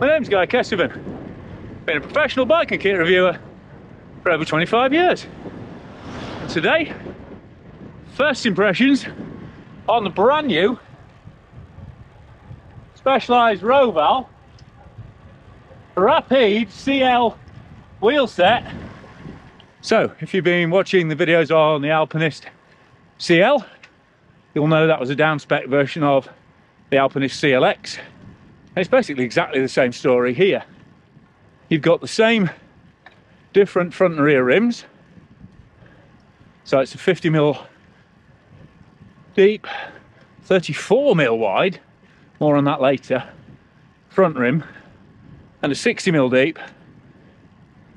My name's Guy Kestervan. Been a professional bike and kit reviewer for over 25 years. And today, first impressions on the brand new Specialized Roval Rapide CL wheel set. So, if you've been watching the videos on the Alpinist CL, you'll know that was a down-spec version of the Alpinist CLX. And it's basically exactly the same story here. You've got the same different front and rear rims. So it's a 50mm deep, 34mm wide, more on that later, front rim, and a 60mm deep,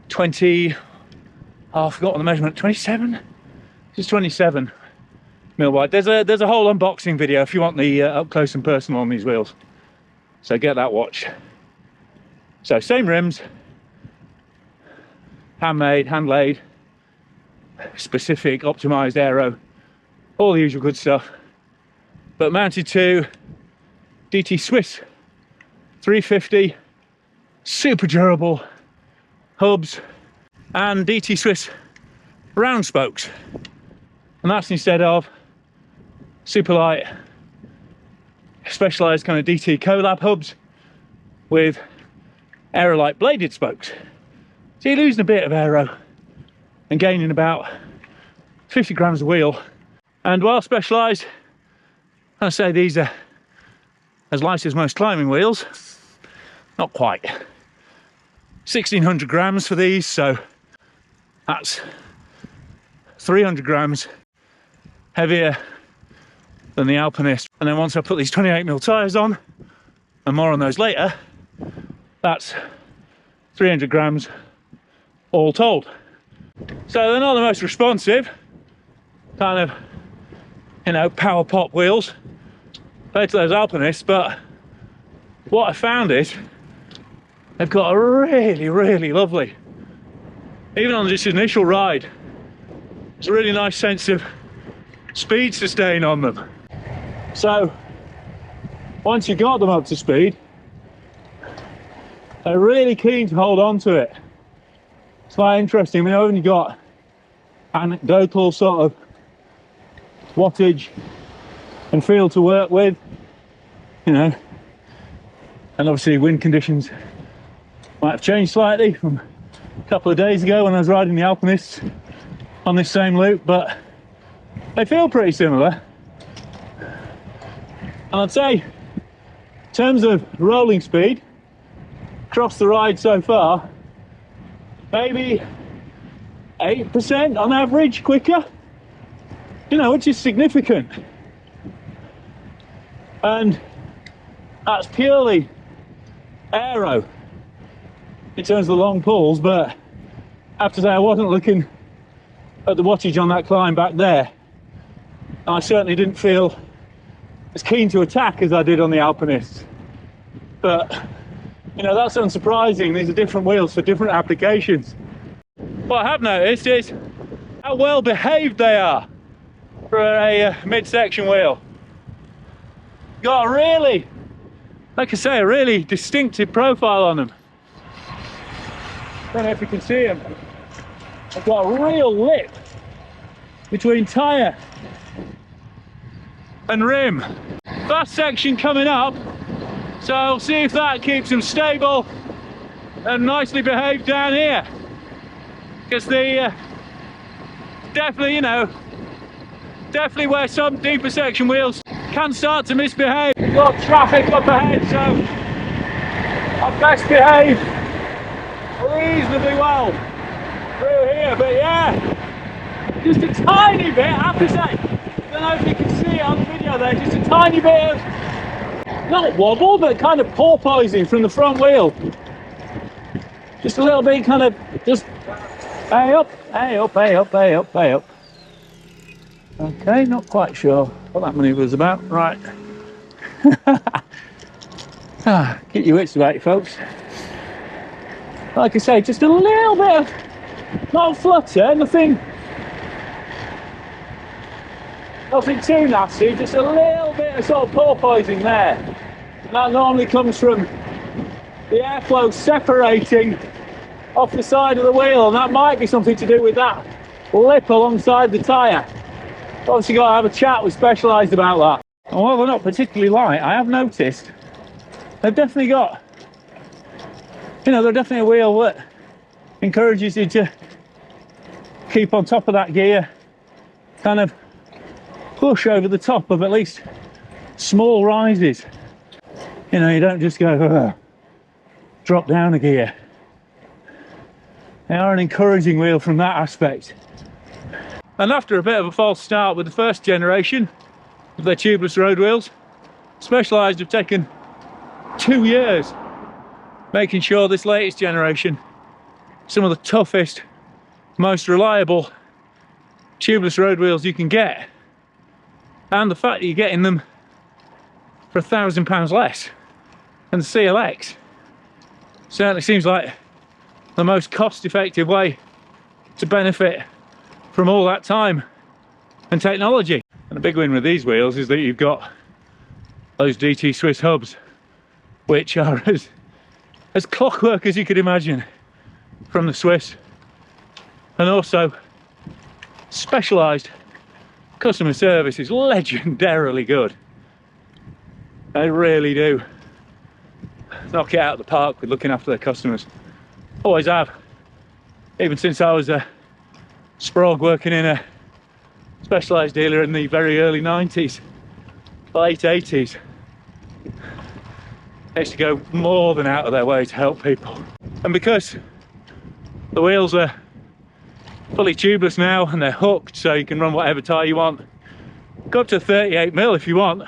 20, oh, I've forgotten the measurement, 27? It's 27mm wide. There's a whole unboxing video if you want the up close and personal on these wheels. So get that watched. So same rims, handmade, hand laid, specific optimized aero, all the usual good stuff, but mounted to DT Swiss 350 super durable hubs and DT Swiss round spokes, and that's instead of super light specialized kind of DT collab hubs with Aero light bladed spokes. So you're losing a bit of aero and gaining about 50 grams of wheel. And while Specialized, I say these are as light as most climbing wheels, not quite. 1600 grams for these, so that's 300 grams heavier than the Alpinist. And then once I put these 28mm tyres on, and more on those later, that's 300 grams all told. So they're not the most responsive kind of, you know, power pop wheels compared to those Alpinists, but what I found is they've got a really lovely, even on just initial ride, there's a really nice sense of speed sustain on them. So once you got them up to speed, they're really keen to hold on to it. It's quite interesting. We've only got anecdotal sort of wattage and feel to work with, you know, and obviously wind conditions might have changed slightly from a couple of days ago when I was riding the Alpinists on this same loop, but they feel pretty similar. And I'd say in terms of rolling speed across the ride so far, maybe 8% on average quicker, you know, which is significant. And that's purely aero in terms of the long pulls, but I have to say I wasn't looking at the wattage on that climb back there. I certainly didn't feel as keen to attack as I did on the Alpinists. But, you know, that's unsurprising. These are different wheels for different applications. What I have noticed is how well behaved they are for a mid-section wheel. Got a really, like I say, a really distinctive profile on them. Don't know if you can see them. They've got a real lip between tyre and rim. Fast section coming up, so I'll see if that keeps them stable and nicely behaved down here, because the definitely, you know, definitely where some deeper section wheels can start to misbehave. We've got traffic up ahead, so I've best behaved reasonably well through here, but yeah, just a tiny bit, I have to say. I don't know if you can see it on the video there, just a tiny bit of, not wobble, but kind of porpoising from the front wheel. Just a little bit, kind of, just hey up, hey up, hey up, hey up, hey up. Okay, not quite sure what that manoeuvre was about. Right. Get your wits about you, folks. Like I say, just a little bit of, not flutter, nothing too nasty, just a little bit of sort of porpoising there. And that normally comes from the airflow separating off the side of the wheel, and that might be something to do with that lip alongside the tyre. Obviously got to have a chat with Specialized about that. And while they're not particularly light, I have noticed they've definitely got, you know, they're definitely a wheel that encourages you to keep on top of that gear, kind of push over the top of at least small rises. You know, you don't just go drop down a gear. They are an encouraging wheel from that aspect. And after a bit of a false start with the first generation of their tubeless road wheels, Specialized have taken 2 years making sure this latest generation, some of the toughest, most reliable tubeless road wheels you can get, and the fact that you're getting them for £1,000 less than the CLX certainly seems like the most cost-effective way to benefit from all that time and technology. And the big win with these wheels is that you've got those DT Swiss hubs, which are as clockwork as you could imagine from the Swiss, and also Specialized customer service is legendarily good. They really do knock it out of the park with looking after their customers. Always have, even since I was a sprog working in a Specialized dealer in the very early 90s, late 80s. They used to go more than out of their way to help people. And because the wheels are fully tubeless now and they're hooked, so you can run whatever tyre you want, go up to 38mm if you want,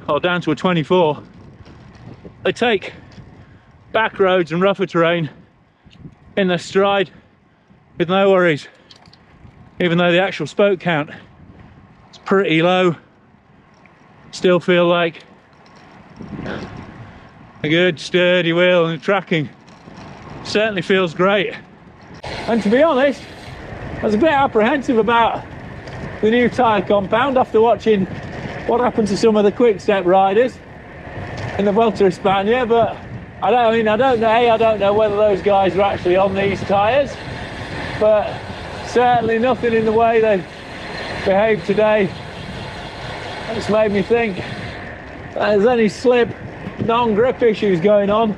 or down to a 24. They take back roads and rougher terrain in their stride with no worries, even though the actual spoke count is pretty low. Still feel like a good sturdy wheel, and the tracking certainly feels great. And to be honest, I was a bit apprehensive about the new tyre compound after watching what happened to some of the quick step riders in the Vuelta a España, but I don't know whether those guys are actually on these tyres, but certainly nothing in the way they behaved today that's made me think there's any slip, non-grip issues going on.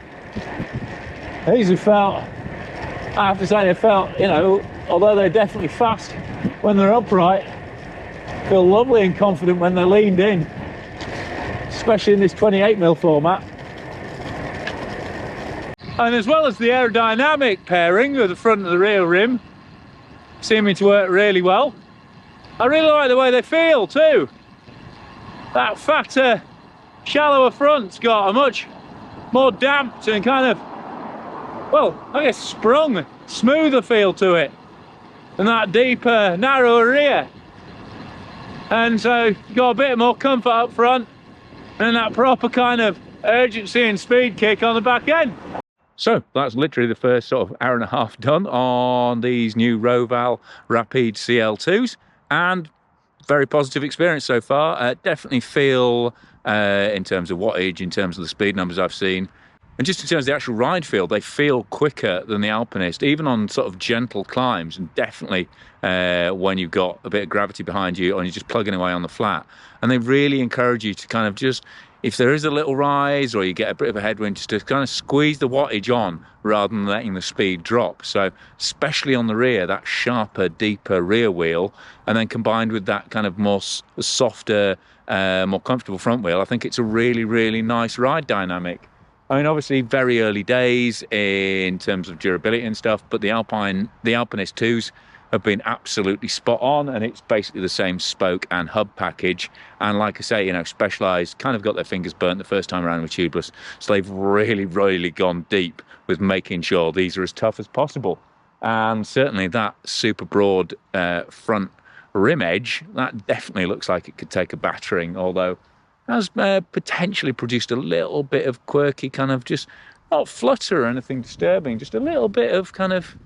These have felt, I have to say, they felt, you know, although they're definitely fast when they're upright, feel lovely and confident when they're leaned in, especially in this 28mm format. And as well as the aerodynamic pairing with the front and the rear rim seeming to work really well, I really like the way they feel too. That fatter, shallower front's got a much more damped and kind of, well, I guess sprung, smoother feel to it than that deeper, narrower rear. And so you got a bit more comfort up front and that proper kind of urgency and speed kick on the back end. So that's literally the first sort of hour and a half done on these new Roval Rapide CL2s, and very positive experience so far. Definitely feel, in terms of wattage, in terms of the speed numbers I've seen, and just in terms of the actual ride feel, they feel quicker than the Alpinist, even on sort of gentle climbs, and definitely when you've got a bit of gravity behind you and you're just plugging away on the flat. And they really encourage you to kind of just, if there is a little rise or you get a bit of a headwind, just to kind of squeeze the wattage on rather than letting the speed drop. So especially on the rear, that sharper, deeper rear wheel, and then combined with that kind of more softer, more comfortable front wheel, I think it's a really, really nice ride dynamic. I mean, obviously very early days in terms of durability and stuff, but the Alpinist 2s have been absolutely spot on, and it's basically the same spoke and hub package. And like I say, you know, Specialized kind of got their fingers burnt the first time around with tubeless, so they've really, really gone deep with making sure these are as tough as possible. And certainly that super broad front rim edge, that definitely looks like it could take a battering, although has potentially produced a little bit of quirky kind of, just not flutter or anything disturbing, just a little bit of kind of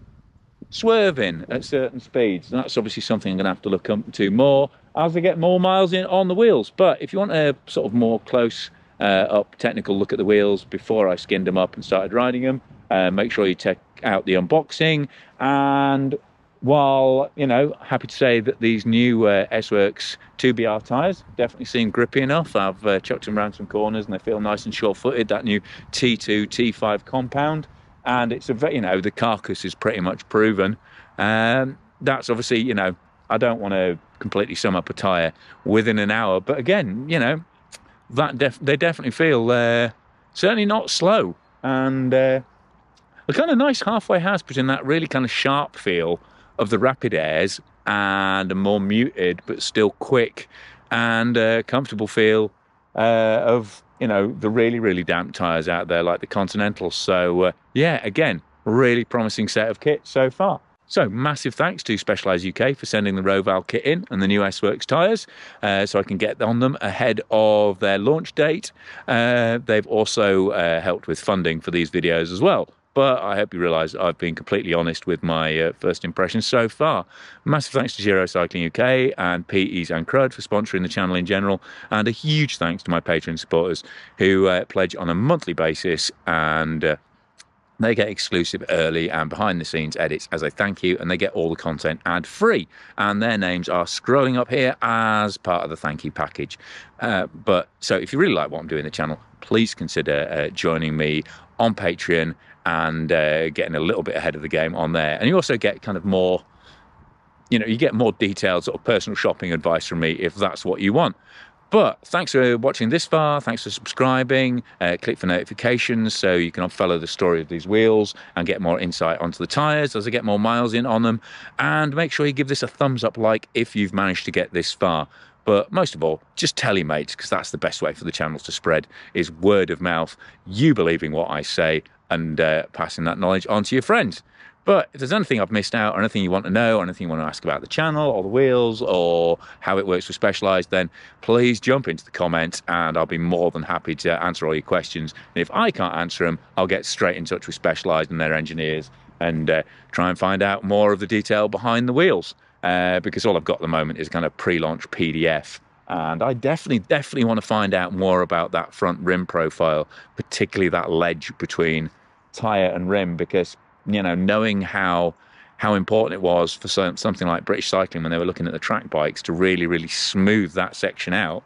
swerving at certain speeds. And that's obviously something I'm going to have to look into more as I get more miles in on the wheels. But if you want a sort of more close up technical look at the wheels before I skinned them up and started riding them. Make sure you check out the unboxing. And while, you know, happy to say that these new S-Works 2BR tyres definitely seem grippy enough. I've chucked them around some corners and they feel nice and sure-footed. That new T2, T5 compound. And it's a, you know, the carcass is pretty much proven. That's obviously, you know, I don't want to completely sum up a tyre within an hour, but again, you know, that they definitely feel certainly not slow, and a kind of nice halfway house between that really kind of sharp feel of the Rapid Airs and a more muted but still quick and comfortable feel of, you know, the really damp tyres out there like the Continentals. So yeah, again, really promising set of kits so far. So massive thanks to Specialized UK for sending the Roval kit in and the new S-Works tyres so I can get on them ahead of their launch date. They've also helped with funding for these videos as well. But I hope you realise I've been completely honest with my first impressions so far. Massive thanks to Giro Cycling UK and Peaty and Crud for sponsoring the channel in general. And a huge thanks to my Patreon supporters who pledge on a monthly basis, and they get exclusive early and behind the scenes edits as a thank you, and they get all the content ad free. And their names are scrolling up here as part of the thank you package. But so if you really like what I'm doing in the channel, please consider joining me on Patreon and getting a little bit ahead of the game on there. And you also get kind of more, you know, you get more detailed sort of personal shopping advice from me if that's what you want. But thanks for watching this far. Thanks for subscribing. Click for notifications so you can follow the story of these wheels and get more insight onto the tyres as I get more miles in on them. And make sure you give this a thumbs up like if you've managed to get this far. But most of all, just tell your mates, because that's the best way for the channel to spread, is word of mouth, you believing what I say and passing that knowledge on to your friends. But if there's anything I've missed out, or anything you want to know, or anything you want to ask about the channel, or the wheels, or how it works with Specialized, then please jump into the comments and I'll be more than happy to answer all your questions. And if I can't answer them, I'll get straight in touch with Specialized and their engineers and try and find out more of the detail behind the wheels. Because all I've got at the moment is kind of pre-launch PDF. And I definitely want to find out more about that front rim profile, particularly that ledge between tyre and rim, because, you know, knowing how important it was for something like British Cycling when they were looking at the track bikes to really smooth that section out,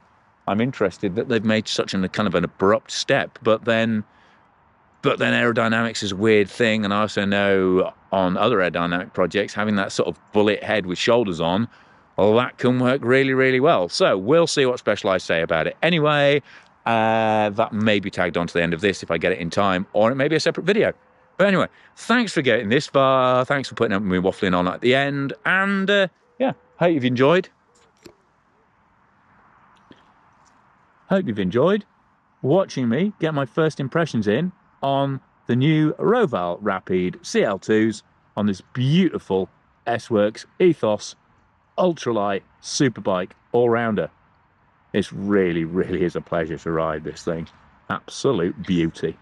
I'm interested that they've made such a kind of an abrupt step. But then aerodynamics is a weird thing, and I also know on other aerodynamic projects having that sort of bullet head with shoulders on, well, that can work really well. So we'll see what Specialized say about it. Anyway, that may be tagged on to the end of this if I get it in time, or it may be a separate video. But anyway, thanks for getting this far. Thanks for putting up with me waffling on at the end. And yeah, hope you've enjoyed. Hope you've enjoyed watching me get my first impressions in on the new Roval Rapide CL2s on this beautiful S-Works Ethos ultralight superbike all-rounder. It really is a pleasure to ride this thing. Absolute beauty.